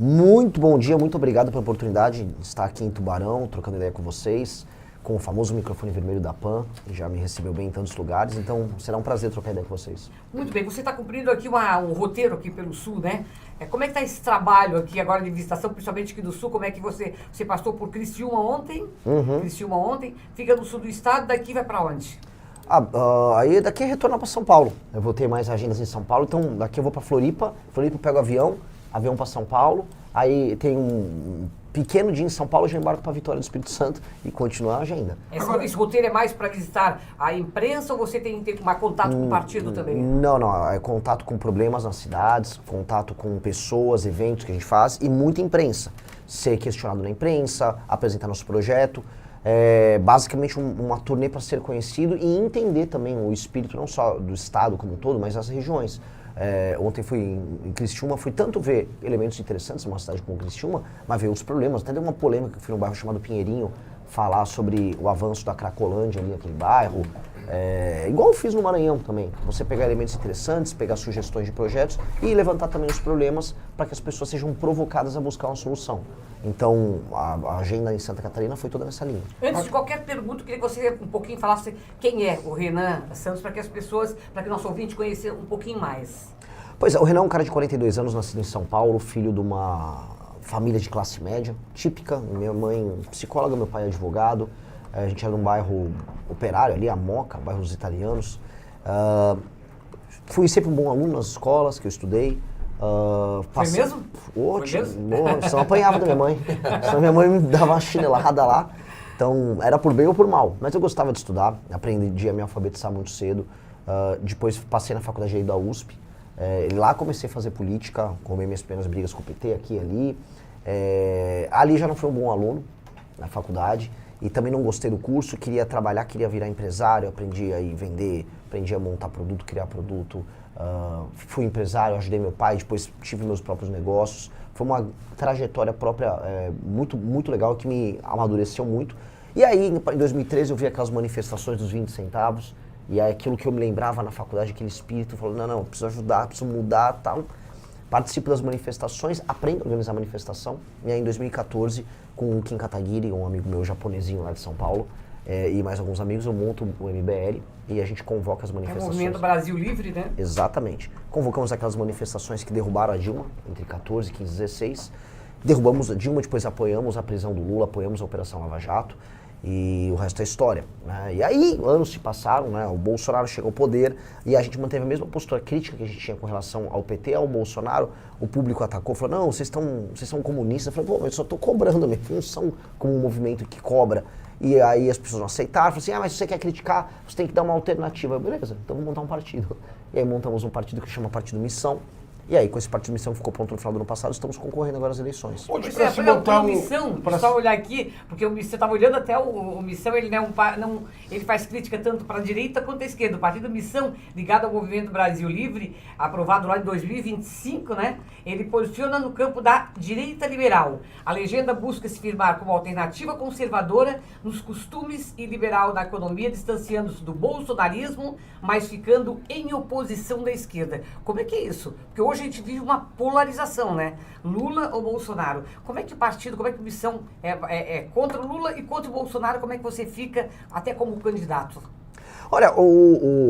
Muito bom dia, muito obrigado pela oportunidade de estar aqui em Tubarão, trocando ideia com vocês, com o famoso microfone vermelho da PAN, que já me recebeu bem em tantos lugares, então será um prazer trocar ideia com vocês. Muito bem, você está cumprindo aqui um roteiro aqui pelo Sul, né? Como é que está esse trabalho aqui agora de visitação, principalmente aqui do Sul? Como é que você passou por Criciúma ontem? Criciúma ontem, fica no sul do estado, daqui vai para onde? Aí daqui é retornar para São Paulo. Eu vou ter mais agendas em São Paulo, então daqui eu vou para Floripa eu pego avião para São Paulo, aí tem um pequeno dia em São Paulo, já embarco para Vitória do Espírito Santo e continuar a agenda. Esse roteiro é mais para visitar a imprensa ou você tem mais contato com o partido também? Não, é contato com problemas nas cidades, contato com pessoas, eventos que a gente faz e muita imprensa. Ser questionado na imprensa, apresentar nosso projeto. É basicamente uma turnê para ser conhecido e entender também o espírito não só do estado como um todo, mas das regiões. Ontem fui em Criciúma, fui tanto ver elementos interessantes numa cidade como Criciúma, mas ver os problemas. Até deu uma polêmica que fui num bairro chamado Pinheirinho, falar sobre o avanço da Cracolândia ali naquele bairro. Igual eu fiz no Maranhão também. Você pegar elementos interessantes, pegar sugestões de projetos e levantar também os problemas para que as pessoas sejam provocadas a buscar uma solução. Então, a agenda em Santa Catarina foi toda nessa linha. Antes de qualquer pergunta, eu queria que você um pouquinho falasse quem é o Renan Santos, para que as pessoas, para que o nosso ouvinte conheça um pouquinho mais. Pois é, o Renan é um cara de 42 anos, nascido em São Paulo, filho de uma família de classe média, típica. Minha mãe psicóloga, meu pai advogado. A gente era num bairro operário ali, a Moca, bairro dos italianos. Fui sempre um bom aluno nas escolas que eu estudei. Foi mesmo? Foi mesmo? Senão apanhava da minha mãe. Senão minha mãe me dava uma chinelada lá. Então, era por bem ou por mal. Mas eu gostava de estudar, aprendi a me alfabetizar muito cedo. Depois passei na faculdade da USP. Lá comecei a fazer política, comei minhas primeiras brigas com o PT aqui e ali. Ali já não fui um bom aluno na faculdade. E também não gostei do curso, queria trabalhar, queria virar empresário, aprendi a vender, aprendi a montar produto, criar produto. Fui empresário, ajudei meu pai, depois tive meus próprios negócios. Foi uma trajetória própria muito, muito legal, que me amadureceu muito. E aí, em 2013, eu vi aquelas manifestações dos 20 centavos, e aí aquilo que eu me lembrava na faculdade, aquele espírito, falou, não, preciso ajudar, preciso mudar, tal. Participo das manifestações, aprendo a organizar manifestação, e aí em 2014, com o Kim Kataguiri, um amigo meu japonesinho lá de São Paulo, e mais alguns amigos, eu monto o MBL e a gente convoca as manifestações. É o Movimento Brasil Livre, né? Exatamente. Convocamos aquelas manifestações que derrubaram a Dilma, entre 14, 15 e 16. Derrubamos a Dilma, depois apoiamos a prisão do Lula, apoiamos a Operação Lava Jato. E o resto é história, né? E aí, anos se passaram, né? O Bolsonaro chegou ao poder e a gente manteve a mesma postura crítica que a gente tinha com relação ao PT, ao Bolsonaro. O público atacou, falou, não, vocês são comunistas. Eu falei, pô, eu só tô cobrando, minha função como um movimento que cobra. E aí as pessoas não aceitaram, falaram assim, mas se você quer criticar, você tem que dar uma alternativa. Eu, beleza, então vamos montar um partido. E aí montamos um partido que chama Partido Missão. E aí, com esse Partido Missão que ficou pronto no final do ano passado, estamos concorrendo agora às eleições. O Missão, só olhar aqui, porque o Missão, estava olhando até o Missão, ele ele faz crítica tanto para a direita quanto à esquerda. O Partido Missão, ligado ao Movimento Brasil Livre, aprovado lá em 2025, né? Ele posiciona no campo da direita liberal. A legenda busca se firmar como alternativa conservadora nos costumes e liberal da economia, distanciando-se do bolsonarismo, mas ficando em oposição da esquerda. Como é que é isso? Porque hoje a gente vive uma polarização, né? Lula ou Bolsonaro. Como é que o partido, como é que a missão é contra o Lula e contra o Bolsonaro? Como é que você fica até como candidato? Olha,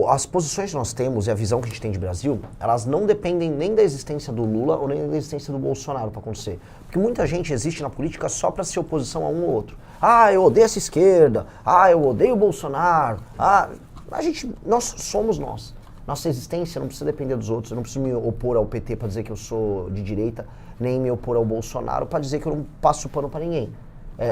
as posições que nós temos e a visão que a gente tem de Brasil, elas não dependem nem da existência do Lula ou nem da existência do Bolsonaro para acontecer. Porque muita gente existe na política só para ser oposição a um ou outro. Eu odeio essa esquerda. Eu odeio o Bolsonaro. Nós somos nós. Nossa existência não precisa depender dos outros. Eu não preciso me opor ao PT para dizer que eu sou de direita, nem me opor ao Bolsonaro para dizer que eu não passo pano para ninguém.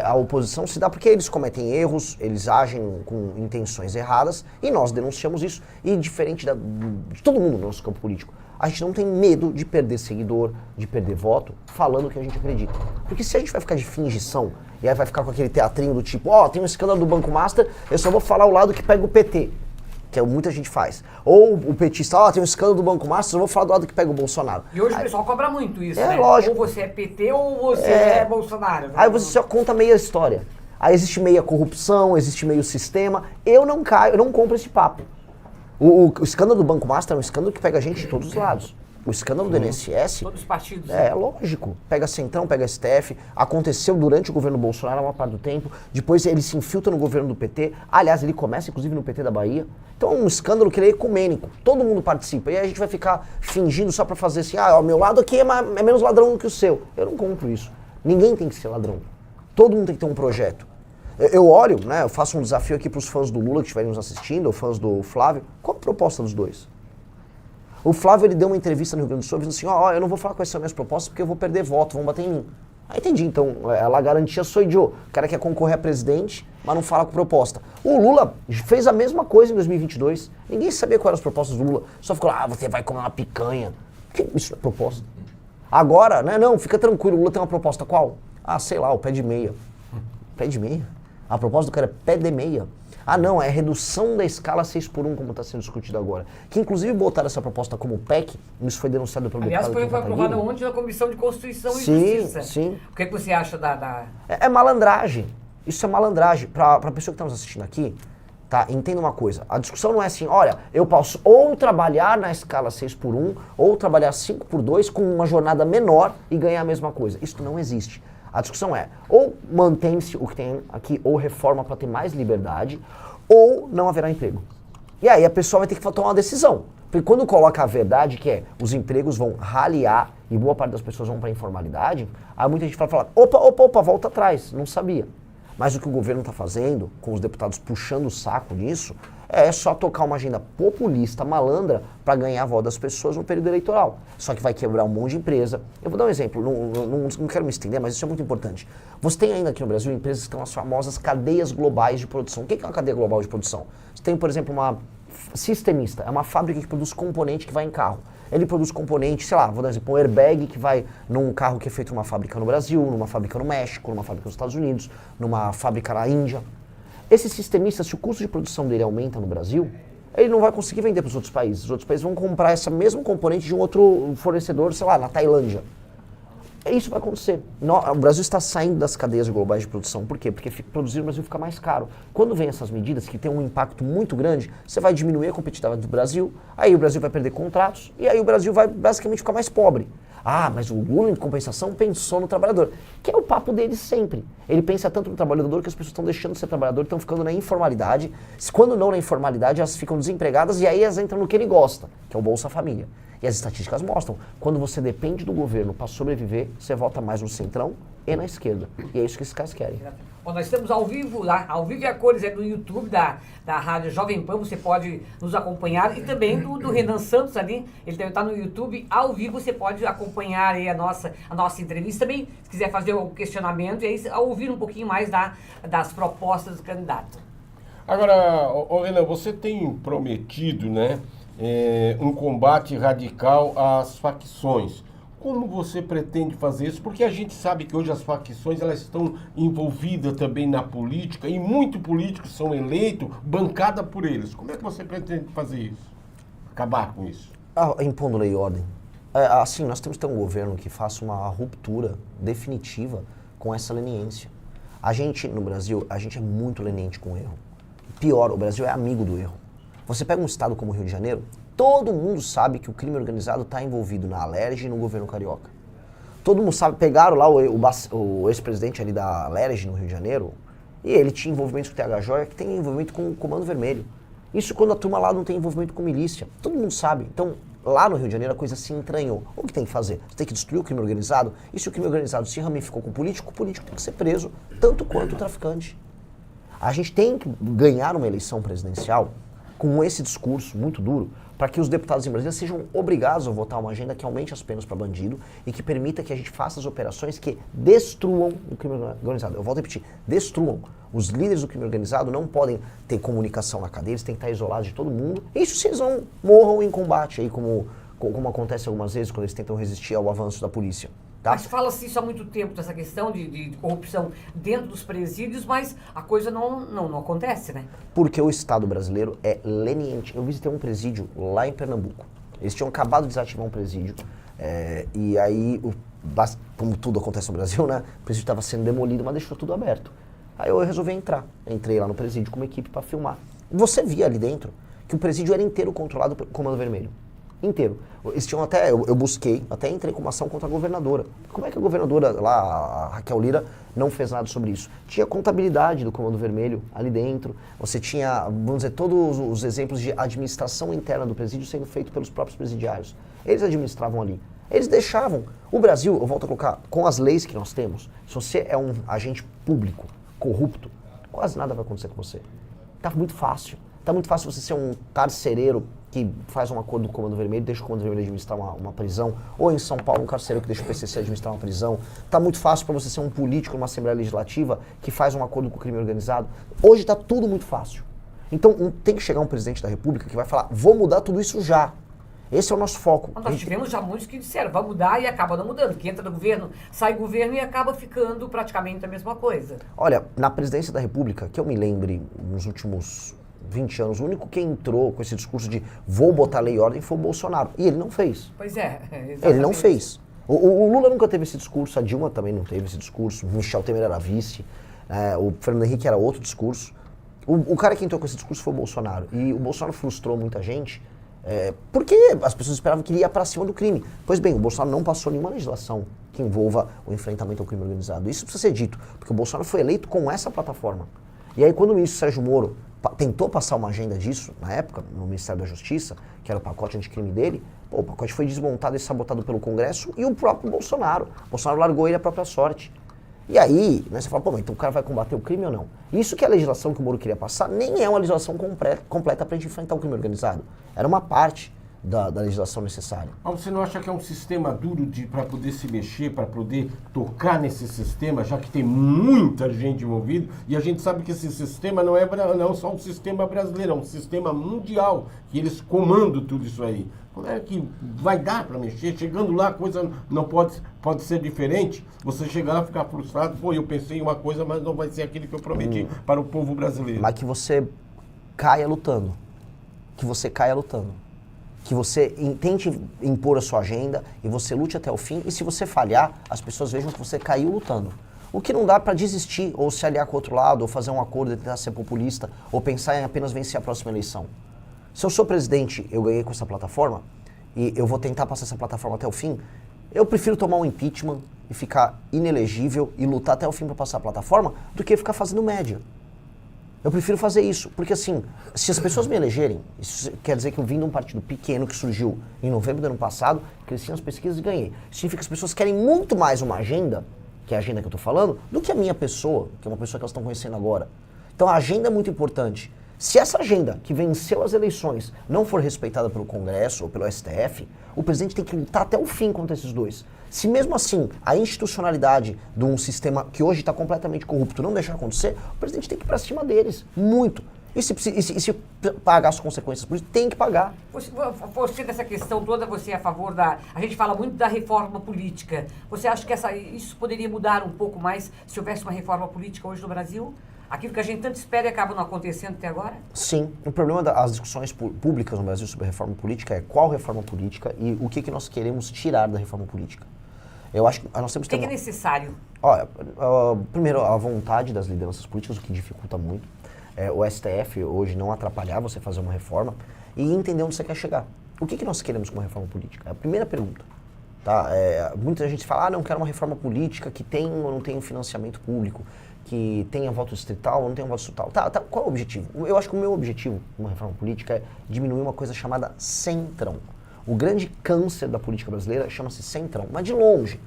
A oposição se dá porque eles cometem erros, eles agem com intenções erradas e nós denunciamos isso. E diferente de todo mundo no nosso campo político, a gente não tem medo de perder seguidor, de perder voto, falando o que a gente acredita. Porque se a gente vai ficar de fingição e aí vai ficar com aquele teatrinho do tipo, tem um escândalo do Banco Master, eu só vou falar o lado que pega o PT. Que muita gente faz. Ou o petista, tem um escândalo do Banco Master, eu vou falar do lado que pega o Bolsonaro. E hoje o pessoal cobra muito isso, né? Lógico. Ou você é PT ou você é Bolsonaro. Aí você só conta meia história. Aí existe meia corrupção, existe meio sistema. Eu não caio, eu não compro esse papo. O escândalo do Banco Master é um escândalo que pega a gente de todos os lados. O escândalo do INSS... Todos os partidos. É lógico. Pega Centrão, pega STF. Aconteceu durante o governo Bolsonaro a maior parte do tempo. Depois ele se infiltra no governo do PT. Aliás, ele começa inclusive no PT da Bahia. Então é um escândalo que ele é ecumênico. Todo mundo participa. E aí a gente vai ficar fingindo só pra fazer assim, o meu lado aqui é menos ladrão do que o seu. Eu não compro isso. Ninguém tem que ser ladrão. Todo mundo tem que ter um projeto. Eu olho, né, eu faço um desafio aqui pros fãs do Lula que estiverem nos assistindo, ou fãs do Flávio. Qual a proposta dos dois? O Flávio, ele deu uma entrevista no Rio Grande do Sul, dizendo assim, eu não vou falar quais são as minhas propostas porque eu vou perder voto, vão bater em mim. Aí entendi, então, ela garantia sou idiota. O cara quer concorrer a presidente, mas não fala com proposta. O Lula fez a mesma coisa em 2022. Ninguém sabia quais eram as propostas do Lula. Só ficou lá, você vai comer uma picanha. Isso não é proposta. Agora, né, não, fica tranquilo, o Lula tem uma proposta qual? Sei lá, o pé de meia. Pé de meia? A proposta do cara é pé de meia. Não, é redução da escala 6x1, como está sendo discutido agora. Que inclusive botaram essa proposta como PEC, isso foi denunciado pelo deputado. Aliás, foi aprovado ontem na Comissão de Constituição e Justiça. Sim. O que você acha da... É malandragem. Isso é malandragem. Para a pessoa que está nos assistindo aqui, tá, entenda uma coisa. A discussão não é assim, olha, eu posso ou trabalhar na escala 6x1, ou trabalhar 5x2 com uma jornada menor e ganhar a mesma coisa. Isso não existe. A discussão é, ou mantém-se o que tem aqui, ou reforma para ter mais liberdade, ou não haverá emprego. E aí a pessoa vai ter que tomar uma decisão. Porque quando coloca a verdade, que é os empregos vão raliar e boa parte das pessoas vão para a informalidade, aí muita gente vai falar, opa, volta atrás, não sabia. Mas o que o governo está fazendo, com os deputados puxando o saco nisso, é só tocar uma agenda populista, malandra, para ganhar a voz das pessoas no período eleitoral. Só que vai quebrar um monte de empresa. Eu vou dar um exemplo, não quero me estender, mas isso é muito importante. Você tem ainda aqui no Brasil empresas que estão as famosas cadeias globais de produção. O que é uma cadeia global de produção? Você tem, por exemplo, uma Sistemista, é uma fábrica que produz componente que vai em carro. Ele produz componente, sei lá, vou dar um exemplo, um airbag que vai num carro que é feito numa fábrica no Brasil, numa fábrica no México, numa fábrica nos Estados Unidos, numa fábrica na Índia. Esse sistemista, se o custo de produção dele aumenta no Brasil, ele não vai conseguir vender para os outros países. Os outros países vão comprar esse mesmo componente de um outro fornecedor, sei lá, na Tailândia. Isso vai acontecer. O Brasil está saindo das cadeias globais de produção. Por quê? Porque produzir no Brasil fica mais caro. Quando vem essas medidas que têm um impacto muito grande, você vai diminuir a competitividade do Brasil, aí o Brasil vai perder contratos, e aí o Brasil vai basicamente ficar mais pobre. Mas o Lula, em compensação, pensou no trabalhador. Que é o papo dele sempre. Ele pensa tanto no trabalhador que as pessoas estão deixando de ser trabalhador, estão ficando na informalidade. Quando não na informalidade, elas ficam desempregadas e aí elas entram no que ele gosta, que é o Bolsa Família. E as estatísticas mostram, quando você depende do governo para sobreviver, você vota mais no centrão e na esquerda. E é isso que esses caras querem. Bom, nós estamos ao vivo e a cores no YouTube da Rádio Jovem Pan, você pode nos acompanhar, e também do Renan Santos ali, ele também está no YouTube, ao vivo, você pode acompanhar aí a nossa entrevista também, se quiser fazer um questionamento, e aí ouvir um pouquinho mais das propostas do candidato. Agora, Renan, você tem prometido, né, um combate radical às facções. Como você pretende fazer isso? Porque a gente sabe que hoje as facções elas estão envolvidas também na política e muitos políticos são eleitos, bancada por eles. Como é que você pretende fazer isso? Acabar com isso? Impondo lei e ordem. Assim, nós temos que ter um governo que faça uma ruptura definitiva com essa leniência. A gente, no Brasil, a gente é muito leniente com o erro. Pior, o Brasil é amigo do erro. Você pega um estado como o Rio de Janeiro, todo mundo sabe que o crime organizado está envolvido na Alerj e no governo carioca. Todo mundo sabe, pegaram lá o ex-presidente ali da Alerj no Rio de Janeiro, e ele tinha envolvimento com o TH Joia, que tem envolvimento com o Comando Vermelho. Isso quando a turma lá não tem envolvimento com milícia. Todo mundo sabe. Então, lá no Rio de Janeiro a coisa se entranhou. O que tem que fazer? Você tem que destruir o crime organizado, e se o crime organizado se ramificou com o político tem que ser preso, tanto quanto o traficante. A gente tem que ganhar uma eleição presidencial com esse discurso muito duro, para que os deputados em Brasília sejam obrigados a votar uma agenda que aumente as penas para bandido e que permita que a gente faça as operações que destruam o crime organizado. Eu volto a repetir, destruam. Os líderes do crime organizado não podem ter comunicação na cadeia, eles têm que estar isolados de todo mundo. Isso se eles não morram em combate, aí, como acontece algumas vezes quando eles tentam resistir ao avanço da polícia. Tá? Mas fala-se isso há muito tempo, dessa questão de corrupção dentro dos presídios, mas a coisa não acontece, né? Porque o Estado brasileiro é leniente. Eu visitei um presídio lá em Pernambuco. Eles tinham acabado de desativar um presídio. E aí, como tudo acontece no Brasil, né? O presídio estava sendo demolido, mas deixou tudo aberto. Aí eu resolvi entrar. Entrei lá no presídio com uma equipe para filmar. Você via ali dentro que o presídio era inteiro controlado pelo Comando Vermelho. inteiro. Eles tinham até, eu busquei, até entrei com uma ação contra a governadora. Como é que a governadora lá, a Raquel Lira, não fez nada sobre isso? Tinha contabilidade do Comando Vermelho ali dentro, você tinha, vamos dizer, todos os exemplos de administração interna do presídio sendo feito pelos próprios presidiários. Eles administravam ali. Eles deixavam. O Brasil, eu volto a colocar, com as leis que nós temos, se você é um agente público corrupto, quase nada vai acontecer com você. Tá muito fácil. Tá muito fácil você ser um carcereiro que faz um acordo com o Comando Vermelho, deixa o Comando Vermelho administrar uma prisão, ou em São Paulo um carcereiro que deixa o PCC administrar uma prisão. Tá muito fácil para você ser um político numa Assembleia Legislativa que faz um acordo com o crime organizado. Hoje tá tudo muito fácil. Então tem que chegar um presidente da República que vai falar, vou mudar tudo isso já. Esse é o nosso foco. Nós tivemos já muitos que disseram, vai mudar e acaba não mudando. Que entra no governo, sai governo e acaba ficando praticamente a mesma coisa. Olha, na presidência da República, que eu me lembre, nos últimos 20 anos, o único que entrou com esse discurso de vou botar lei e ordem foi o Bolsonaro. E ele não fez. Pois é, exatamente. Ele não fez. O Lula nunca teve esse discurso, a Dilma também não teve esse discurso, o Michel Temer era vice, o Fernando Henrique era outro discurso. O cara que entrou com esse discurso foi o Bolsonaro. E o Bolsonaro frustrou muita gente, porque as pessoas esperavam que ele ia para cima do crime. Pois bem, o Bolsonaro não passou nenhuma legislação que envolva o enfrentamento ao crime organizado. Isso precisa ser dito, porque o Bolsonaro foi eleito com essa plataforma. E aí quando o ministro Sérgio Moro tentou passar uma agenda disso, na época, no Ministério da Justiça, que era o pacote anticrime dele, o pacote foi desmontado e sabotado pelo Congresso e o próprio Bolsonaro. O Bolsonaro largou ele à própria sorte. E aí, né, você fala, pô, mas então o cara vai combater o crime ou não? Isso que a legislação que o Moro queria passar nem é uma legislação completa para a gente enfrentar o crime organizado. Era uma parte da legislação necessária. Mas você não acha que é um sistema duro para poder se mexer, para poder tocar nesse sistema, já que tem muita gente envolvida, e a gente sabe que esse sistema não é só um sistema brasileiro, é um sistema mundial, que eles comandam tudo isso aí. Como é que vai dar para mexer? Chegando lá, a coisa não pode ser diferente. Você chegar lá e ficar frustrado, pô, eu pensei em uma coisa, mas não vai ser aquilo que eu prometi para o povo brasileiro. Mas que você caia lutando. Que você caia lutando. Que você tente impor a sua agenda e você lute até o fim. E se você falhar, as pessoas vejam que você caiu lutando. O que não dá para desistir, ou se aliar com o outro lado, ou fazer um acordo e tentar ser populista, ou pensar em apenas vencer a próxima eleição. Se eu sou presidente, eu ganhei com essa plataforma, e eu vou tentar passar essa plataforma até o fim, eu prefiro tomar um impeachment e ficar inelegível e lutar até o fim para passar a plataforma, do que ficar fazendo média. Eu prefiro fazer isso, porque assim, se as pessoas me elegerem, isso quer dizer que eu vim de um partido pequeno que surgiu em novembro do ano passado, cresci nas pesquisas e ganhei. Isso significa que as pessoas querem muito mais uma agenda, que é a agenda que eu estou falando, do que a minha pessoa, que é uma pessoa que elas estão conhecendo agora. Então a agenda é muito importante. Se essa agenda, que venceu as eleições, não for respeitada pelo Congresso ou pelo STF, o presidente tem que lutar até o fim contra esses dois. Se mesmo assim a institucionalidade de um sistema que hoje está completamente corrupto não deixar acontecer, o presidente tem que ir para cima deles, muito. E se pagar as consequências por isso, tem que pagar. Você, dessa questão toda, você é a favor da... A gente fala muito da reforma política. Você acha que isso poderia mudar um pouco mais se houvesse uma reforma política hoje no Brasil? Aquilo que a gente tanto espera e acaba não acontecendo até agora? Sim. O problema das discussões públicas no Brasil sobre a reforma política é qual reforma política e o que nós queremos tirar da reforma política. Eu acho que nós temos que ter... O que é necessário? Olha, primeiro, a vontade das lideranças políticas, o que dificulta muito. O STF hoje não atrapalhar você fazer uma reforma e entender onde você quer chegar. O que nós queremos com uma reforma política? É a primeira pergunta. Tá? Muita gente fala, não quero uma reforma política que tenha ou não tenha um financiamento público, que tenha voto distrital ou não tenha voto distrital. Tá, qual é o objetivo? Eu acho que o meu objetivo numa reforma política é diminuir uma coisa chamada centrão. O grande câncer da política brasileira chama-se centrão, mas de longe.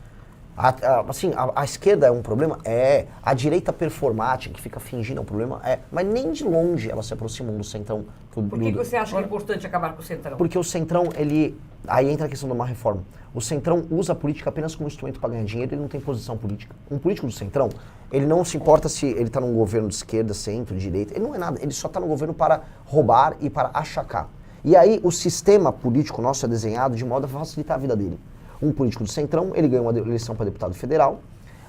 A esquerda é um problema? É. A direita performática, que fica fingindo é um problema? É. Mas nem de longe elas se aproximam do centrão. Por que você acha que é importante acabar com o centrão? Porque o centrão, aí entra a questão de uma reforma. O centrão usa a política apenas como instrumento para ganhar dinheiro, ele não tem posição política. Um político do centrão, ele não se importa se ele está num governo de esquerda, centro, direita, ele não é nada, ele só está no governo para roubar e para achacar. E aí o sistema político nosso é desenhado de modo a facilitar a vida dele. Um político do centrão, ele ganhou uma eleição para deputado federal,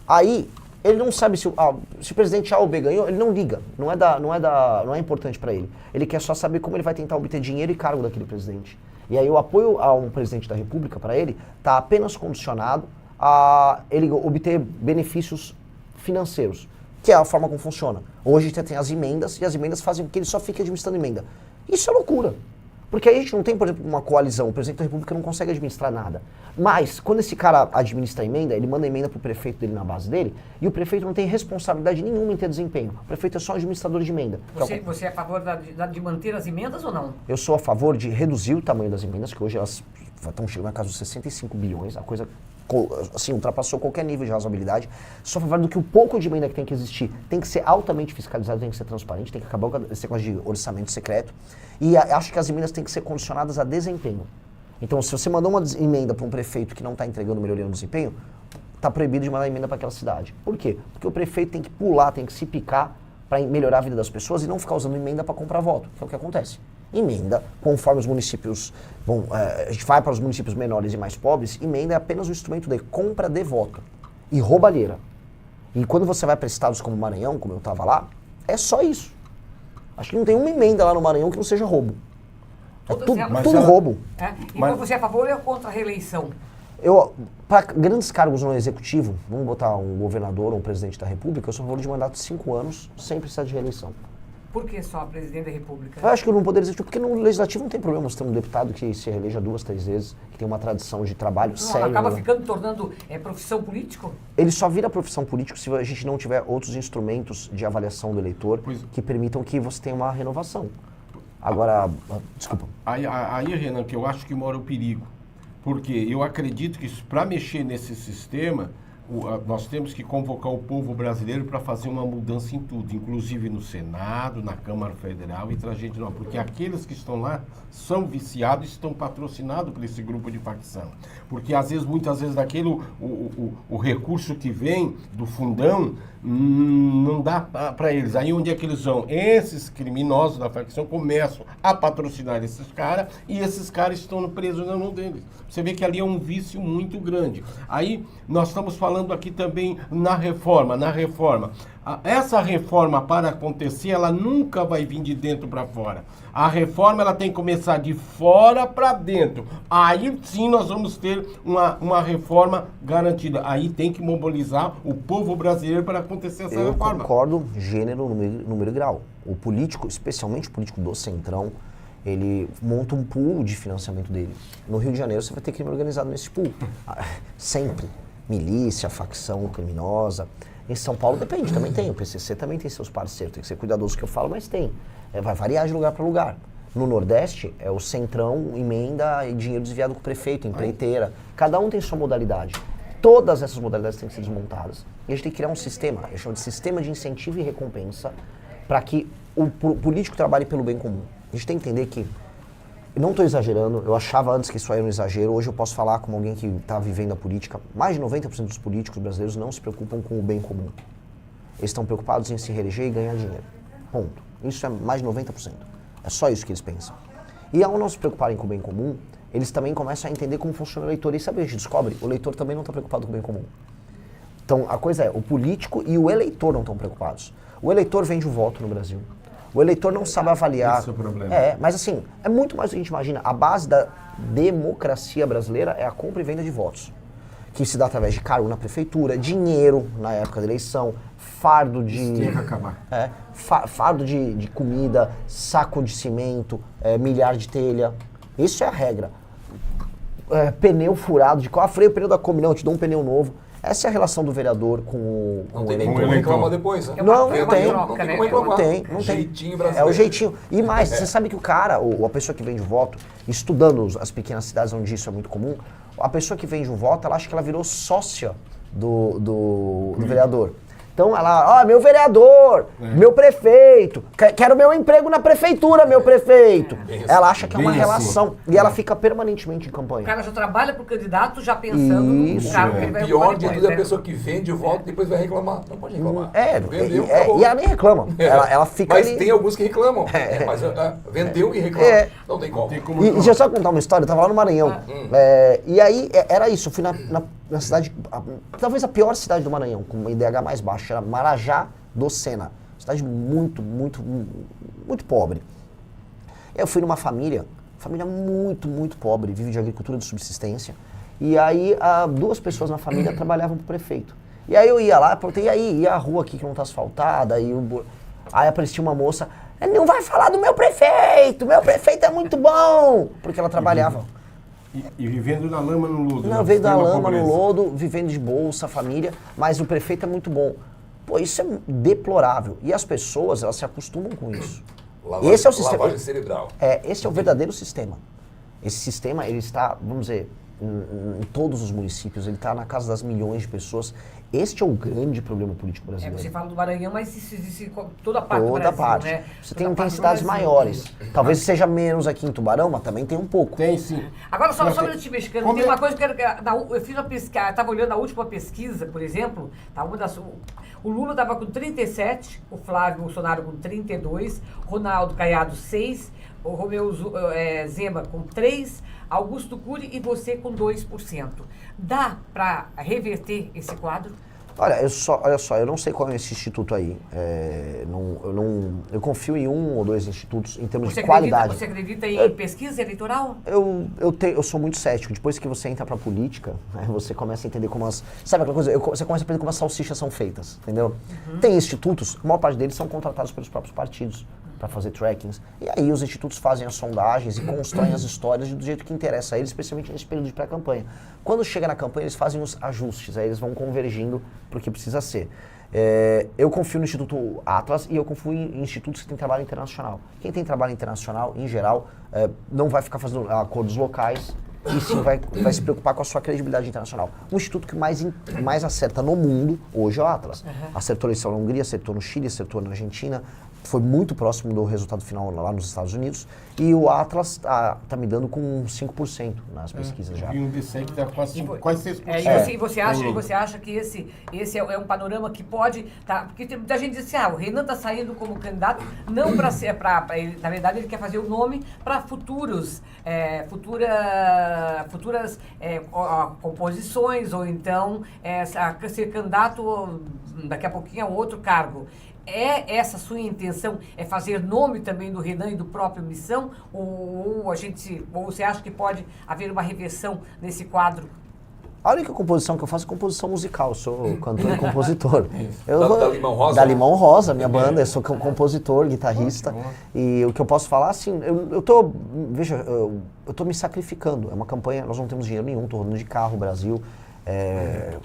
aí ele não sabe se o presidente A ou B ganhou, ele não liga, não é importante para ele. Ele quer só saber como ele vai tentar obter dinheiro e cargo daquele presidente. E aí o apoio a um presidente da República para ele está apenas condicionado a ele obter benefícios financeiros, que é a forma como funciona. Hoje você tem as emendas, e as emendas fazem com que ele só fique administrando emenda. Isso é loucura. Porque aí a gente não tem, por exemplo, uma coalizão. O presidente da República não consegue administrar nada. Mas, quando esse cara administra a emenda, ele manda a emenda pro prefeito dele na base dele, e o prefeito não tem responsabilidade nenhuma em ter desempenho. O prefeito é só administrador de emenda. Você é a favor de manter as emendas ou não? Eu sou a favor de reduzir o tamanho das emendas, que hoje elas estão chegando na casa dos 65 bilhões, a coisa assim, ultrapassou qualquer nível de razoabilidade. Sou a favor do que o pouco de emenda que tem que existir tem que ser altamente fiscalizado, tem que ser transparente, tem que acabar com esse negócio de orçamento secreto. E acho que as emendas têm que ser condicionadas a desempenho. Então, se você mandou uma emenda para um prefeito que não está entregando melhoria no desempenho, está proibido de mandar emenda para aquela cidade. Por quê? Porque o prefeito tem que pular, tem que se picar para melhorar a vida das pessoas e não ficar usando emenda para comprar voto, que é o que acontece. Emenda, conforme os municípios vão, a gente vai para os municípios menores e mais pobres, emenda é apenas um instrumento de compra de voto e roubalheira. E quando você vai para estados como Maranhão, como eu estava lá, é só isso. Acho que não tem uma emenda lá no Maranhão que não seja roubo. É tudo roubo. E quando você é a favor ou contra a reeleição? Para grandes cargos no executivo, vamos botar um governador ou um presidente da República, eu sou a favor de mandato de 5 anos, sem precisar de reeleição. Por que só presidente da República? Eu acho que no Poder Executivo, porque no Legislativo não tem problema você ter um deputado que se reeleja 2, 3 vezes, que tem uma tradição de trabalho sério. Acaba ficando, tornando profissão político? Ele só vira profissão político se a gente não tiver outros instrumentos de avaliação do eleitor que permitam que você tenha uma renovação. Agora, desculpa. Aí, Renan, que eu acho que mora o perigo. Porque eu acredito que para mexer nesse sistema, nós temos que convocar o povo brasileiro para fazer uma mudança em tudo, inclusive no Senado, na Câmara Federal e trazer de novo. Porque aqueles que estão lá são viciados e estão patrocinados por esse grupo de facção. Porque muitas vezes o recurso que vem do fundão não dá para eles. Aí onde é que eles vão? Esses criminosos da facção começam a patrocinar esses caras e esses caras estão presos na mão deles. Você vê que ali é um vício muito grande. Aí nós estamos falando aqui também na reforma. Essa reforma, para acontecer, ela nunca vai vir de dentro para fora. A reforma ela tem que começar de fora para dentro. Aí sim nós vamos ter uma reforma garantida. Aí tem que mobilizar o povo brasileiro para acontecer essa reforma. Eu concordo gênero, número e grau. O político, especialmente o político do Centrão, ele monta um pool de financiamento dele. No Rio de Janeiro você vai ter crime organizado nesse pool. Sempre. Milícia, facção criminosa. Em São Paulo depende, também tem. O PCC também tem seus parceiros. Tem que ser cuidadoso que eu falo, mas tem. Vai variar de lugar para lugar. No Nordeste, é o Centrão, emenda e dinheiro desviado com o prefeito, empreiteira. Cada um tem sua modalidade. Todas essas modalidades têm que ser desmontadas. E a gente tem que criar um sistema, eu chamo de sistema de incentivo e recompensa, para que o político trabalhe pelo bem comum. A gente tem que entender que, eu não estou exagerando, eu achava antes que isso aí era um exagero, hoje eu posso falar como alguém que está vivendo a política, mais de 90% dos políticos brasileiros não se preocupam com o bem comum. Eles estão preocupados em se reeleger e ganhar dinheiro. Ponto. Isso é mais de 90%. É só isso que eles pensam. E ao não se preocuparem com o bem comum, eles também começam a entender como funciona o eleitor. E sabe o que a gente descobre? O eleitor também não está preocupado com o bem comum. Então, a coisa é, o político e o eleitor não estão preocupados. O eleitor vende o voto no Brasil. O eleitor não sabe avaliar. Esse é o problema. Mas assim, é muito mais do que a gente imagina. A base da democracia brasileira é a compra e venda de votos. Que se dá através de cargo na prefeitura, dinheiro na época da eleição, fardo de... Isso tinha que acabar. Fardo de comida, saco de cimento, milhar de telha. Isso é a regra. Pneu furado de carro. Freio o pneu da Kombi, não, eu te dou um pneu novo. Essa é a relação do vereador com o eleitor. Não tem eleitor. como reclamar depois, né? Não tem. Jeitinho brasileiro. É o jeitinho. E mais, você sabe que o cara, ou a pessoa que vende o voto, estudando as pequenas cidades onde isso é muito comum, a pessoa que vende o voto, ela acha que ela virou sócia do vereador. Então ela, meu vereador, meu prefeito, quero meu emprego na prefeitura, meu prefeito. Ela acha que é uma relação e ela fica permanentemente em campanha. O cara já trabalha pro candidato já pensando no cargo que ele vai pior de tudo é a pessoa que vende o voto e depois vai reclamar. Não pode reclamar. Vendeu, e ela nem reclama. Ela fica mas ali... tem alguns que reclamam. Mas vendeu e reclama. Não tem como. E deixa eu só contar uma história, eu tava lá no Maranhão. E aí era isso, eu fui na cidade, talvez a pior cidade do Maranhão, com uma IDH mais baixa, era Marajá do Sena. Cidade muito, muito, muito pobre. Eu fui numa família muito, muito pobre, vive de agricultura de subsistência. E aí 2 pessoas na família trabalhavam pro prefeito. E aí eu ia lá, perguntei, e aí, e a rua aqui que não tá asfaltada? Aí aparecia uma moça, Ele não vai falar do meu prefeito é muito bom, porque ela trabalhava. E vivendo na lama, no lodo. Não, veio da lama, no lodo, vivendo de bolsa, família, mas o prefeito é muito bom. Pô, isso é deplorável. E as pessoas, elas se acostumam com isso. Esse é o sistema. Lavagem cerebral. Esse é o verdadeiro sistema. Esse sistema, ele está, vamos dizer, em todos os municípios, ele está na casa das milhões de pessoas. Este é o grande problema político brasileiro. Você fala do Maranhão, mas isso existe em toda parte do Toda Brasil, parte. né? Você Toda tem parte do cidades Brasil. maiores. Talvez seja menos aqui em Tubarão, mas também tem um pouco. Tem sim. Agora, só um minutinho, mexicano. Como Tem é- uma coisa que eu fiz uma pesquisa, estava olhando a última pesquisa, por exemplo, tá, o Lula estava com 37, o Flávio Bolsonaro com 32, Ronaldo Caiado 6, o Romeu Zema com 3, Augusto Cury e você com 2%. Dá para reverter esse quadro? Olha só, eu não sei qual é esse instituto aí. Eu confio em um ou dois institutos em termos de qualidade. Você acredita em pesquisa eleitoral? Eu sou muito cético. Depois que você entra pra política, né, você começa a entender como as... Sabe aquela coisa? Você começa a aprender como as salsichas são feitas, entendeu? Tem institutos, a maior parte deles são contratados pelos próprios partidos para fazer trackings. E aí os institutos fazem as sondagens e constroem as histórias do jeito que interessa a eles, especialmente nesse período de pré-campanha. Quando chega na campanha, eles fazem os ajustes, aí eles vão convergindo para o que precisa ser. Eu confio no Instituto Atlas e eu confio em institutos que têm trabalho internacional. Quem tem trabalho internacional, em geral, não vai ficar fazendo acordos locais e sim vai se preocupar com a sua credibilidade internacional. O instituto que mais acerta no mundo hoje é o Atlas. Acertou a eleição na Hungria, acertou no Chile, acertou na Argentina, foi muito próximo do resultado final lá nos Estados Unidos, e o Atlas tá me dando com 5% nas pesquisas já. E um DSEG está quase 6%. E você acha que esse é um panorama que pode... Porque tem muita gente diz assim, o Renan está saindo como candidato, não para ser... na verdade, ele quer fazer o nome para futuras composições, ou então ser candidato daqui a pouquinho a outro cargo. É essa sua intenção, é fazer nome também do Renan e do próprio Missão? Ou você acha que pode haver uma reversão nesse quadro? A única composição que eu faço é composição musical, eu sou cantor e compositor. Da Limão Rosa? Da Limão Rosa, minha banda, eu sou compositor, guitarrista. E o que eu posso falar, assim, eu tô me sacrificando. É uma campanha, nós não temos dinheiro nenhum, tô rodando de carro, Brasil.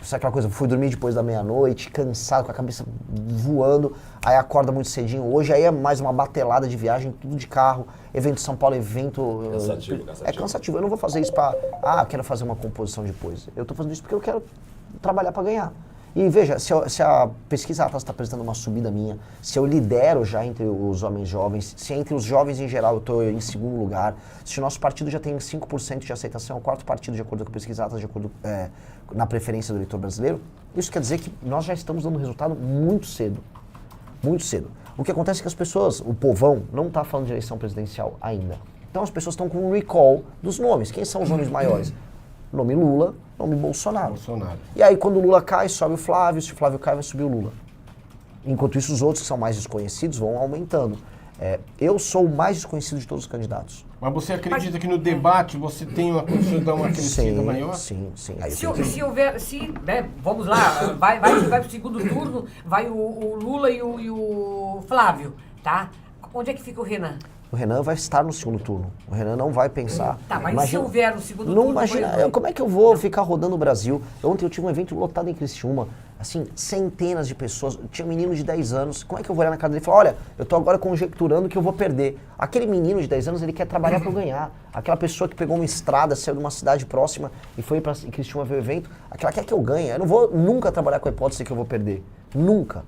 Sabe aquela coisa, fui dormir depois da meia-noite, cansado, com a cabeça voando, aí acorda muito cedinho. Hoje aí é mais uma batelada de viagem, tudo de carro, evento São Paulo, evento... Cansativo. É cansativo, eu não vou fazer isso pra, quero fazer uma composição depois. Eu tô fazendo isso porque eu quero trabalhar pra ganhar. E veja, se a pesquisa Atlas está apresentando uma subida minha, se eu lidero já entre os homens jovens, se entre os jovens em geral eu estou em segundo lugar, se o nosso partido já tem 5% de aceitação, é o quarto partido de acordo com a pesquisa Atlas, de acordo na preferência do eleitor brasileiro, isso quer dizer que nós já estamos dando resultado muito cedo. Muito cedo. O que acontece é que as pessoas, o povão, não está falando de eleição presidencial ainda. Então as pessoas estão com um recall dos nomes. Quem são os nomes maiores? Nome Lula, nome Bolsonaro. E aí quando o Lula cai, sobe o Flávio, se o Flávio cai, vai subir o Lula. Enquanto isso, os outros que são mais desconhecidos vão aumentando. Eu sou o mais desconhecido de todos os candidatos. Mas você acredita que no debate você tem uma condição de dar uma crescida maior? Sim. Aí vamos lá, vai pro segundo turno, vai o Lula e o Flávio, tá? Onde é que fica o Renan? O Renan vai estar no segundo turno. O Renan não vai pensar. Tá, mas se houver no segundo turno... Não imagina, como é que eu vou ficar rodando o Brasil? Ontem eu tive um evento lotado em Criciúma, assim, centenas de pessoas. Tinha um menino de 10 anos. Como é que eu vou olhar na cara dele e falar, olha, eu tô agora conjecturando que eu vou perder. Aquele menino de 10 anos, ele quer trabalhar para eu ganhar. Aquela pessoa que pegou uma estrada, saiu de uma cidade próxima e foi para Criciúma ver o evento, aquela quer que eu ganhe. Eu não vou nunca trabalhar com a hipótese que eu vou perder. Nunca.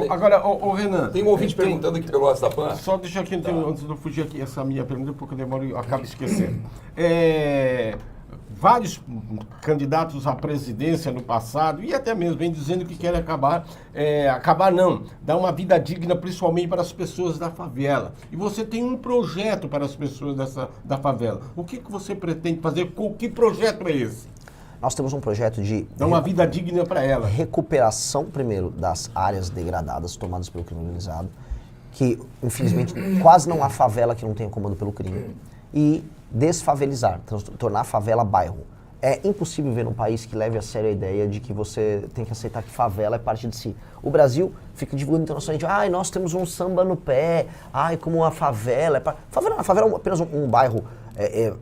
Agora, Renan... Tem um ouvinte perguntando aqui pelo WhatsApp. Só deixa aqui, antes de eu fugir aqui, essa minha pergunta, porque eu demoro e acabo esquecendo. Vários candidatos à presidência no passado, e até mesmo vem dizendo que querem dar uma vida digna, principalmente para as pessoas da favela. E você tem um projeto para as pessoas da favela. O que você pretende fazer? Que projeto é esse? Nós temos um projeto de... Dar uma vida digna para ela. Recuperação, primeiro, das áreas degradadas tomadas pelo crime organizado, que, infelizmente, quase não há favela que não tenha comando pelo crime. E desfavelizar, tornar a favela bairro. É impossível viver num país que leve a sério a ideia de que você tem que aceitar que favela é parte de si. O Brasil fica divulgando internacionalmente, nós temos um samba no pé, como a favela é... Favela é apenas um bairro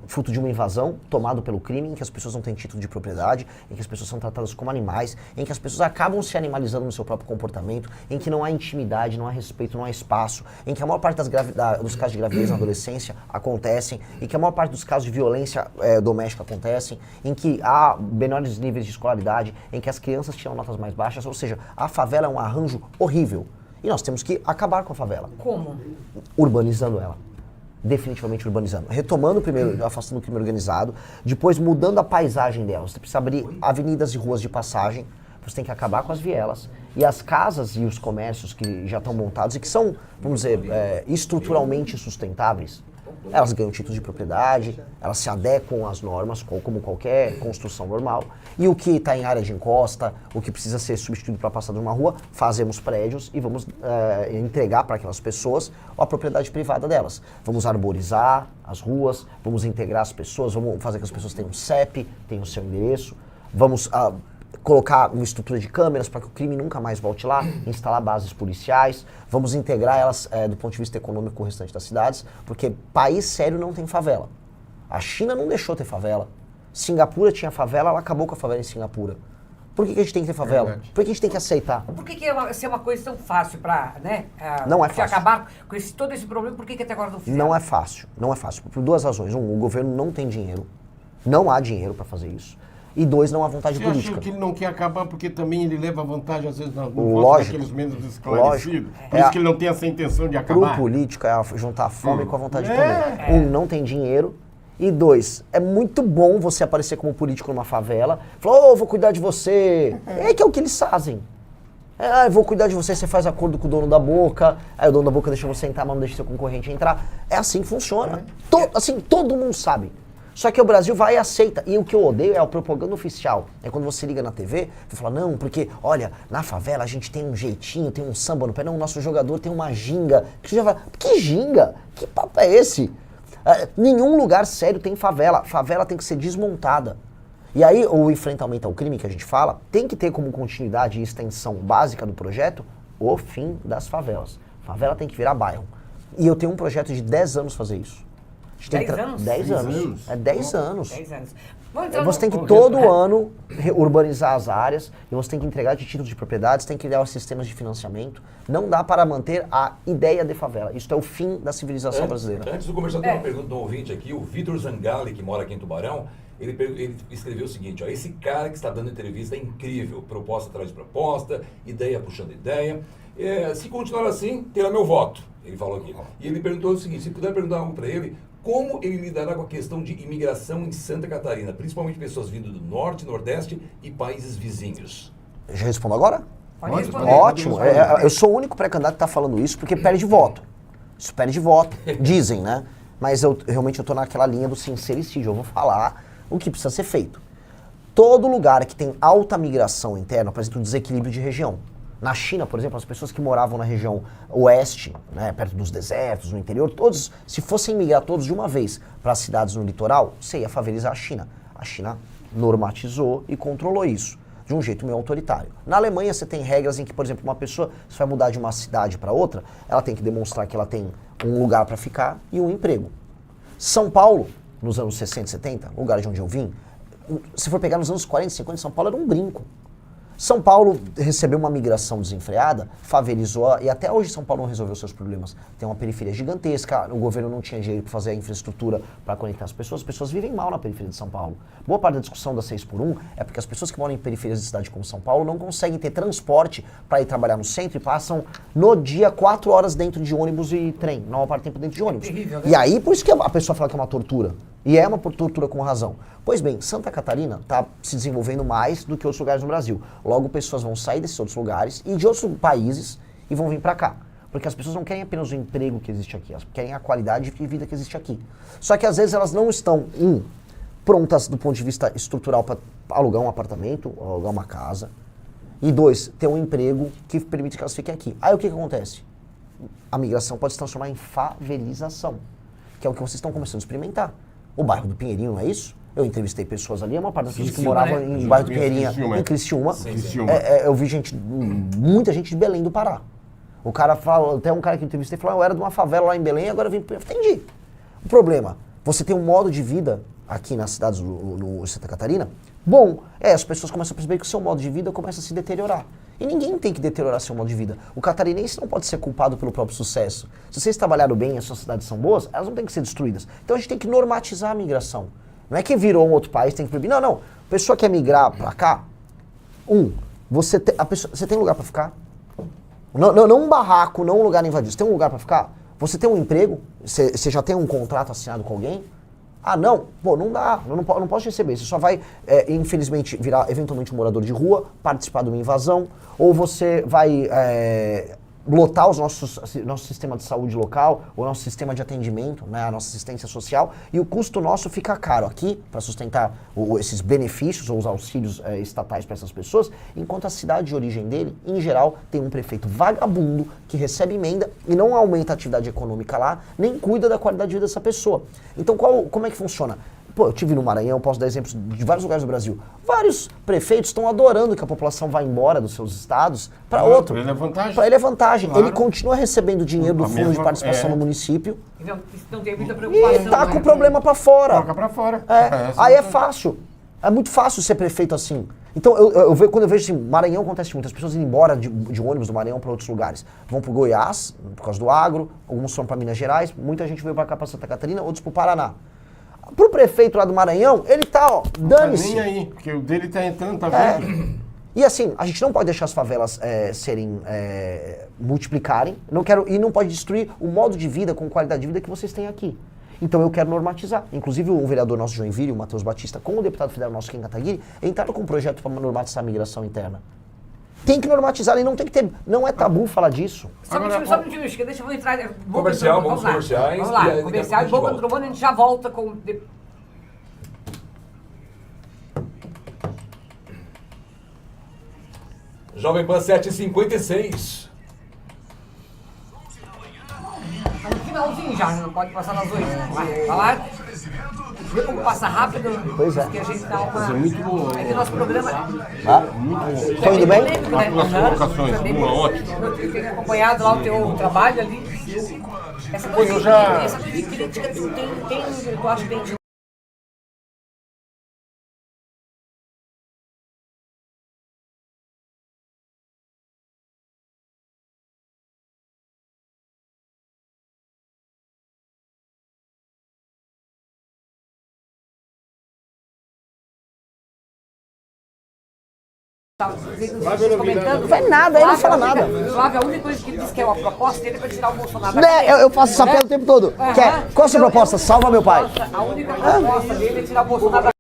fruto de uma invasão tomado pelo crime, em que as pessoas não têm título de propriedade, em que as pessoas são tratadas como animais, em que as pessoas acabam se animalizando no seu próprio comportamento, em que não há intimidade, não há respeito, não há espaço, em que a maior parte dos casos de gravidez na adolescência acontecem, em que a maior parte dos casos de violência doméstica acontecem, em que há menores níveis de escolaridade, em que as crianças tiram notas mais baixas, ou seja, a favela é um arranjo horrível. E nós temos que acabar com a favela. Como? Urbanizando ela. Definitivamente urbanizando. Retomando primeiro, afastando o crime organizado, depois mudando a paisagem dela. Você precisa abrir avenidas e ruas de passagem, você tem que acabar com as vielas. E as casas e os comércios que já estão montados e que são, vamos dizer, estruturalmente sustentáveis, elas ganham título de propriedade, elas se adequam às normas, como qualquer construção normal. E o que está em área de encosta, o que precisa ser substituído para passar de uma rua, fazemos prédios e vamos entregar para aquelas pessoas a propriedade privada delas. Vamos arborizar as ruas, vamos integrar as pessoas, vamos fazer com que as pessoas tenham CEP, tenham seu endereço, vamos colocar uma estrutura de câmeras para que o crime nunca mais volte lá, instalar bases policiais, vamos integrar elas do ponto de vista econômico com o restante das cidades, porque país sério não tem favela. A China não deixou ter favela. Singapura tinha favela, ela acabou com a favela em Singapura. Por que a gente tem que ter favela? Por que a gente tem que aceitar? Por que ser uma coisa tão fácil para, não é fácil. acabar com todo esse problema? Por que até agora não fizeram? Não é fácil, não é fácil. Por duas razões. Um, o governo não tem dinheiro, não há dinheiro para fazer isso. E dois, não há vontade política. Você acha que ele não quer acabar porque também ele leva vantagem, às vezes, no voto Lógico. daqueles menos esclarecidos? Lógico. Por isso que ele não tem essa intenção de acabar? Pro político é juntar a fome com a vontade de comer. Um, não tem dinheiro. E dois, é muito bom você aparecer como político numa favela. Falar, vou cuidar de você. Que é o que eles fazem. Eu vou cuidar de você, você faz acordo com o dono da boca. Aí o dono da boca deixa você entrar, mas não deixa seu concorrente entrar. É assim que funciona. Todo mundo sabe. Só que o Brasil vai e aceita. E o que eu odeio é a propaganda oficial. É quando você liga na TV e fala, não, porque, olha, na favela a gente tem um jeitinho, tem um samba no pé. Não, o nosso jogador tem uma ginga. Que já fala, que ginga? Que papo é esse? Nenhum lugar sério tem favela. Favela tem que ser desmontada. E aí, o enfrentamento ao crime que a gente fala, tem que ter como continuidade e extensão básica do projeto o fim das favelas. Favela tem que virar bairro. E eu tenho um projeto de 10 anos fazer isso. 10 anos? 10 anos. É 10 anos. 10 anos. Você tem que todo ano urbanizar as áreas, e você tem que entregar de títulos de propriedade, você tem que criar os sistemas de financiamento. Não dá para manter a ideia de favela. Isso é o fim da civilização brasileira. Antes do começar, tem uma pergunta do ouvinte aqui, o Vitor Zangali, que mora aqui em Tubarão, ele escreveu o seguinte, esse cara que está dando entrevista é incrível, proposta atrás de proposta, ideia puxando ideia. Se continuar assim, terá meu voto, ele falou aqui. E ele perguntou o seguinte, se puder perguntar algo para ele, como ele lidará com a questão de imigração em Santa Catarina, principalmente pessoas vindo do Norte, Nordeste e países vizinhos? Já respondo agora? Pode responder. Ótimo. Eu sou o único pré-candidato que está falando isso porque perde voto. Isso perde voto, dizem, né? Mas realmente eu estou naquela linha do sincericídio. Eu vou falar o que precisa ser feito. Todo lugar que tem alta migração interna apresenta um desequilíbrio de região. Na China, por exemplo, as pessoas que moravam na região oeste, né, perto dos desertos, no interior, todos, se fossem migrar todos de uma vez para as cidades no litoral, você ia favelizar a China. A China normatizou e controlou isso de um jeito meio autoritário. Na Alemanha você tem regras em que, por exemplo, uma pessoa, se vai mudar de uma cidade para outra, ela tem que demonstrar que ela tem um lugar para ficar e um emprego. São Paulo, nos anos 60 e 70, lugar de onde eu vim, se for pegar nos anos 40 e 50, São Paulo era um brinco. São Paulo recebeu uma migração desenfreada, favelizou, e até hoje São Paulo não resolveu seus problemas. Tem uma periferia gigantesca, o governo não tinha dinheiro para fazer a infraestrutura para conectar as pessoas vivem mal na periferia de São Paulo. Boa parte da discussão da 6x1 é porque as pessoas que moram em periferias de cidade como São Paulo não conseguem ter transporte para ir trabalhar no centro e passam no dia 4 horas dentro de ônibus e trem, na maior parte do tempo dentro de ônibus. Terrível, né? E aí, por isso que a pessoa fala que é uma tortura. E é uma tortura com razão. Pois bem, Santa Catarina está se desenvolvendo mais do que outros lugares no Brasil. Logo, pessoas vão sair desses outros lugares e de outros países e vão vir para cá. Porque as pessoas não querem apenas o emprego que existe aqui, elas querem a qualidade de vida que existe aqui. Só que às vezes elas não estão, prontas do ponto de vista estrutural para alugar um apartamento, ou alugar uma casa. E 2, ter um emprego que permite que elas fiquem aqui. Aí o que acontece? A migração pode se transformar em favelização, que é o que vocês estão começando a experimentar. O bairro do Pinheirinho, não é isso? Eu entrevistei pessoas ali, uma parte das pessoas que Criciúma, moravam né? em bairro do Conheço Pinheirinha, Criciúma, em Criciúma. Criciúma. Eu vi gente, muita gente de Belém do Pará. O cara fala, até um cara que eu entrevistei falou, eu era de uma favela lá em Belém, agora eu vim... Entendi. O problema, você tem um modo de vida aqui nas cidades no Santa Catarina, bom, as pessoas começam a perceber que o seu modo de vida começa a se deteriorar. E ninguém tem que deteriorar seu modo de vida. O catarinense não pode ser culpado pelo próprio sucesso. Se vocês trabalharam bem e as suas cidades são boas, elas não têm que ser destruídas. Então a gente tem que normatizar a migração. Não é que virou um outro país, tem que proibir. Não, não. A pessoa quer migrar pra cá, você tem lugar pra ficar? Não um barraco, não um lugar invadido. Você tem um lugar pra ficar? Você tem um emprego? Você já tem um contrato assinado com alguém? Ah, não? Pô, não dá. Eu não posso receber. Você só vai, infelizmente, virar eventualmente um morador de rua, participar de uma invasão, ou você vai lotar o nosso sistema de saúde local, o nosso sistema de atendimento, né, a nossa assistência social, e o custo nosso fica caro aqui, para sustentar esses benefícios ou os auxílios estatais para essas pessoas, enquanto a cidade de origem dele, em geral, tem um prefeito vagabundo que recebe emenda e não aumenta a atividade econômica lá, nem cuida da qualidade de vida dessa pessoa. Então, como é que funciona? Pô, eu estive no Maranhão, posso dar exemplos de vários lugares do Brasil. Vários prefeitos estão adorando que a população vá embora dos seus estados para outro. Para ele é vantagem. Para ele é vantagem. Claro. Ele continua recebendo dinheiro do fundo de participação no município. Não tem muita preocupação. E tá com o problema para fora. Coloca para fora. Aí é fácil. É muito fácil ser prefeito assim. Então, quando eu vejo assim, Maranhão acontece muito, as pessoas indo embora de ônibus do Maranhão para outros lugares. Vão para o Goiás, por causa do agro, alguns foram para Minas Gerais, muita gente veio para cá, para Santa Catarina, outros para o Paraná. Pro prefeito lá do Maranhão, ele tá, ó, dane-se. Nem aí, porque o dele tá entrando, tá vendo? E assim, a gente não pode deixar as favelas multiplicarem, e não pode destruir o modo de vida com qualidade de vida que vocês têm aqui. Então eu quero normatizar. Inclusive o vereador nosso de Joinville, o Matheus Batista, com o deputado federal nosso Kim Kataguiri, entraram com um projeto para normatizar a migração interna. Tem que normatizar, e não tem que ter. Não é tabu falar disso. Só um minutinho, Chico, deixa eu entrar. Comercial, vamos comerciais. Vamos lá, E aí, comercial e daqui a pouco boca do trombone, a gente já volta com. Jovem Pan 7h56. Tá no finalzinho já, não pode passar das 8. Vai lá. Vê como passa rápido. Pois é. Que a gente dá uma. É muito bom. É que nosso programa. Tô indo bem? Polêmico, né? As colocações, Também ótimo. Eu tenho acompanhado lá o teu trabalho ali. Essa coisa, eu já- essa coisa de crítica eu acho que tem. Comentando. Não faz nada, ele não fala nada. Flávio, a única coisa que ele disse que é uma proposta dele é para tirar o Bolsonaro da Né, cadeia. eu faço essa piada o tempo todo. Qual a sua proposta? Salva meu pai. A única proposta dele é tirar o Bolsonaro da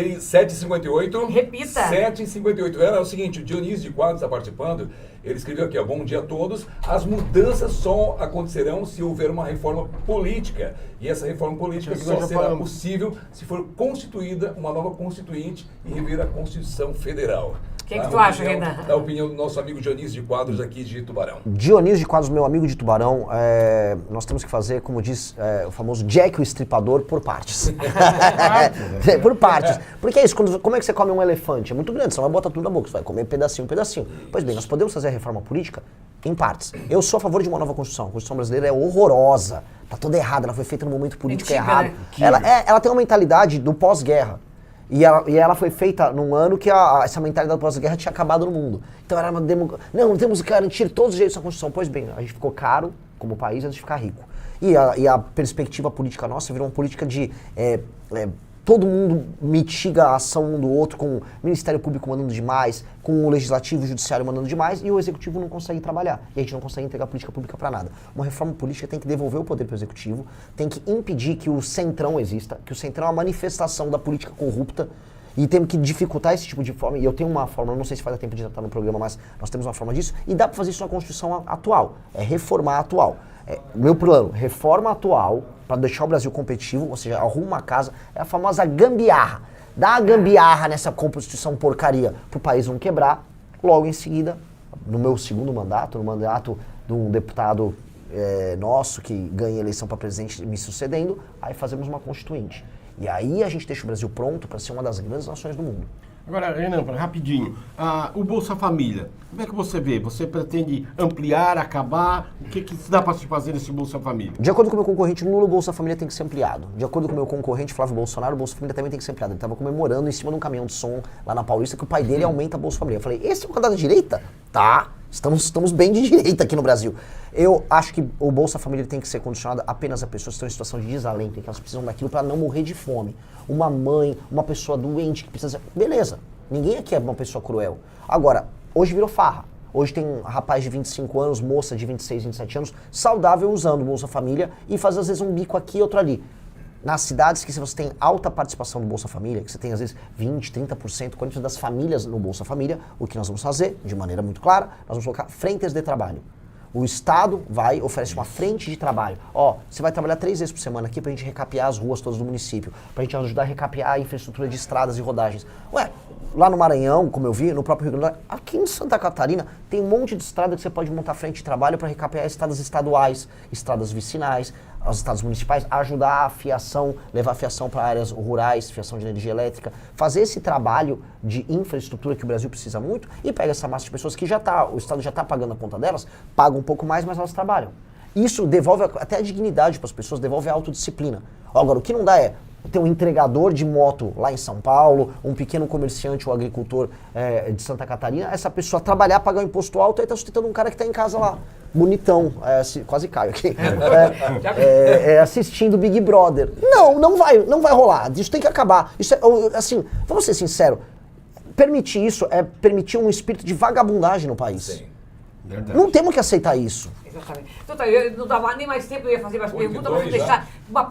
Tem 7h58. Repita. 7h58. É o seguinte, o Dionísio de Quadros está participando Ele escreveu aqui, ó, bom dia a todos. As mudanças só acontecerão se houver uma reforma política. E essa reforma política só será possível se for constituída uma nova constituinte e rever a Constituição Federal. O que tu acha, Renan? A opinião do nosso amigo Dionísio de Quadros aqui de Tubarão. Dionísio de Quadros, meu amigo de Tubarão, nós temos que fazer, como diz o famoso Jack o Estripador, por partes. Por partes. Porque é isso, como é que você come um elefante? É muito grande, você não vai botar tudo na boca, você vai comer pedacinho, pedacinho. Pois bem, nós podemos fazer a reforma política em partes. Eu sou a favor de uma nova Constituição. A Constituição brasileira é horrorosa, tá toda errada, ela foi feita no momento político errado. Né? Ela tem uma mentalidade do pós-guerra. E ela foi feita num ano que essa mentalidade pós-guerra tinha acabado no mundo. Então era uma não temos que garantir todos os direitos da Constituição. Pois bem, a gente ficou caro como país antes de ficar rico. E a perspectiva política nossa virou uma política de todo mundo mitiga a ação um do outro, com o Ministério Público mandando demais, com o Legislativo e o Judiciário mandando demais, e o Executivo não consegue trabalhar. E a gente não consegue entregar política pública para nada. Uma reforma política tem que devolver o poder para o Executivo, tem que impedir que o Centrão exista, que o Centrão é uma manifestação da política corrupta, e temos que dificultar esse tipo de forma, e eu tenho uma forma, não sei se vai dar tempo de tratar no programa, mas nós temos uma forma disso, e dá para fazer isso na Constituição atual, é reformar a atual. Meu plano, reforma atual, para deixar o Brasil competitivo, ou seja, arruma uma casa, é a famosa gambiarra. Dá a gambiarra nessa Constituição porcaria para o país não quebrar, logo em seguida, no meu segundo mandato, no mandato de um deputado nosso que ganha eleição para presidente me sucedendo, aí fazemos uma constituinte. E aí a gente deixa o Brasil pronto para ser uma das grandes nações do mundo. Agora, Renan, rapidinho, o Bolsa Família, como é que você vê? Você pretende ampliar, acabar? O que dá para se fazer nesse Bolsa Família? De acordo com o meu concorrente Lula, o Bolsa Família tem que ser ampliado. De acordo com o meu concorrente Flávio Bolsonaro, o Bolsa Família também tem que ser ampliado. Ele estava comemorando em cima de um caminhão de som lá na Paulista que o pai dele aumenta a Bolsa Família. Eu falei, esse é um candidato de direita? Tá, estamos bem de direita aqui no Brasil. Eu acho que o Bolsa Família tem que ser condicionado apenas a pessoas que estão em situação de desalento, em que elas precisam daquilo para não morrer de fome. Uma mãe, uma pessoa doente que precisa... Beleza, ninguém aqui é uma pessoa cruel. Agora, hoje virou farra. Hoje tem um rapaz de 25 anos, moça de 26, 27 anos, saudável usando o Bolsa Família e faz às vezes um bico aqui e outro ali. Nas cidades que você tem alta participação do Bolsa Família, que você tem às vezes 20, 30%, 40% das famílias no Bolsa Família, o que nós vamos fazer, de maneira muito clara, nós vamos colocar frentes de trabalho. O Estado oferece uma frente de trabalho. Ó, você vai trabalhar 3 vezes por semana aqui pra gente recapear as ruas todas do município, pra gente ajudar a recapear a infraestrutura de estradas e rodagens. Ué, lá no Maranhão, como eu vi, no próprio Rio Grande do Norte, aqui em Santa Catarina, tem um monte de estrada que você pode montar frente de trabalho para recapear estradas estaduais, estradas vicinais, as estradas municipais, ajudar a fiação, levar a fiação para áreas rurais, fiação de energia elétrica, fazer esse trabalho de infraestrutura que o Brasil precisa muito e pega essa massa de pessoas que o Estado já está pagando a conta delas, paga um pouco mais, mas elas trabalham. Isso devolve até a dignidade para as pessoas, devolve a autodisciplina. Agora, o que não dá é ter um entregador de moto lá em São Paulo, um pequeno comerciante ou agricultor de Santa Catarina, essa pessoa trabalhar, pagar um imposto alto e está sustentando um cara que está em casa lá, bonitão, quase caio aqui, assistindo Big Brother. Não vai rolar, isso tem que acabar. Isso assim, vamos ser sinceros, permitir isso é permitir um espírito de vagabundagem no país. Sim. Verdade. Não temos que aceitar isso. Exatamente. Então tá, não dava nem mais tempo, eu ia fazer mais perguntas, mas vou deixar uma